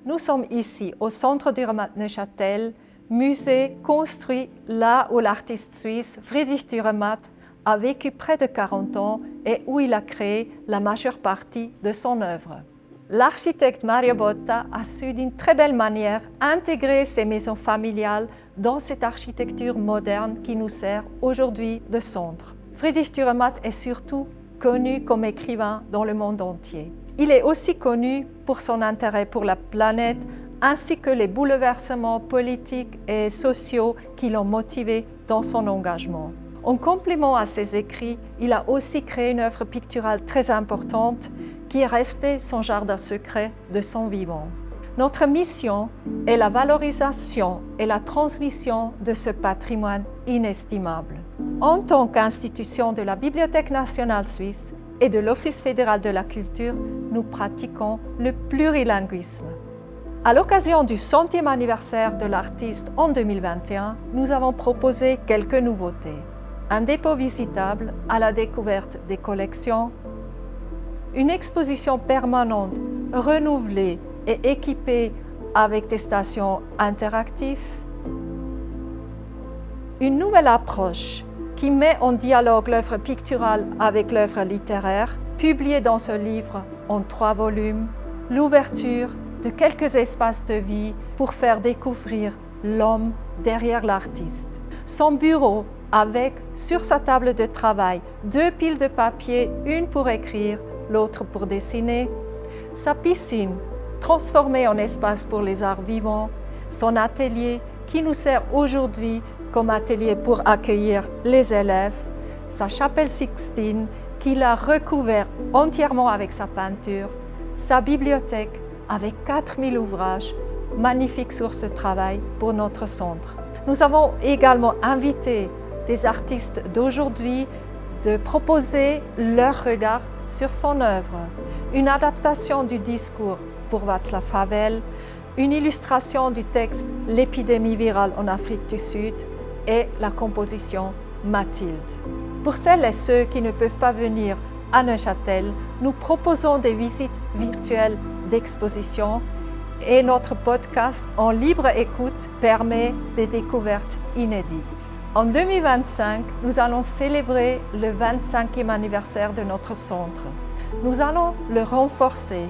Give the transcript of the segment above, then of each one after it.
Nous sommes ici au Centre Dürrenmatt Neuchâtel, musée construit là où l'artiste suisse Friedrich Dürrenmatt a vécu près de 40 ans et où il a créé la majeure partie de son œuvre. L'architecte Mario Botta a su d'une très belle manière intégrer ces maisons familiales dans cette architecture moderne qui nous sert aujourd'hui de centre. Friedrich Dürrenmatt est surtout connu comme écrivain dans le monde entier. Il est aussi connu pour son intérêt pour la planète ainsi que les bouleversements politiques et sociaux qui l'ont motivé dans son engagement. En complément à ses écrits, il a aussi créé une œuvre picturale très importante qui est restée son jardin secret de son vivant. Notre mission est la valorisation et la transmission de ce patrimoine inestimable. En tant qu'institution de la Bibliothèque nationale suisse et de l'Office fédéral de la culture, nous pratiquons le plurilinguisme. À l'occasion du 100e anniversaire de l'artiste en 2021, nous avons proposé quelques nouveautés. Un dépôt visitable à la découverte des collections, une exposition permanente renouvelée et équipée avec des stations interactives, une nouvelle approche qui met en dialogue l'œuvre picturale avec l'œuvre littéraire, publiée dans ce livre en 3 volumes, l'ouverture de quelques espaces de vie pour faire découvrir l'homme derrière l'artiste. Son bureau avec, sur sa table de travail, 2 piles de papier, une pour écrire, l'autre pour dessiner, sa piscine transformée en espace pour les arts vivants, son atelier qui nous sert aujourd'hui comme atelier pour accueillir les élèves, sa chapelle Sixtine qu'il a recouvert entièrement avec sa peinture, sa bibliothèque avec 4000 ouvrages, magnifique source de travail pour notre centre. Nous avons également invité des artistes d'aujourd'hui de proposer leur regard sur son œuvre. Une adaptation du discours pour Václav Havel, une illustration du texte « L'épidémie virale en Afrique du Sud » et la composition « Mathilde ». Pour celles et ceux qui ne peuvent pas venir à Neuchâtel, nous proposons des visites virtuelles d'exposition et notre podcast en libre écoute permet des découvertes inédites. En 2025, nous allons célébrer le 25e anniversaire de notre centre. Nous allons le renforcer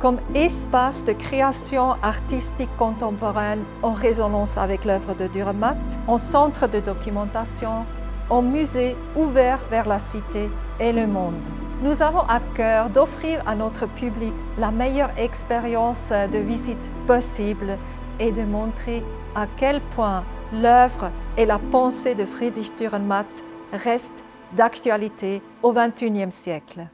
comme espace de création artistique contemporaine en résonance avec l'œuvre de Dürrenmatt, en centre de documentation, en musée ouvert vers la cité et le monde. Nous avons à cœur d'offrir à notre public la meilleure expérience de visite possible et de montrer à quel point l'œuvre et la pensée de Friedrich Dürrenmatt restent d'actualité au XXIe siècle.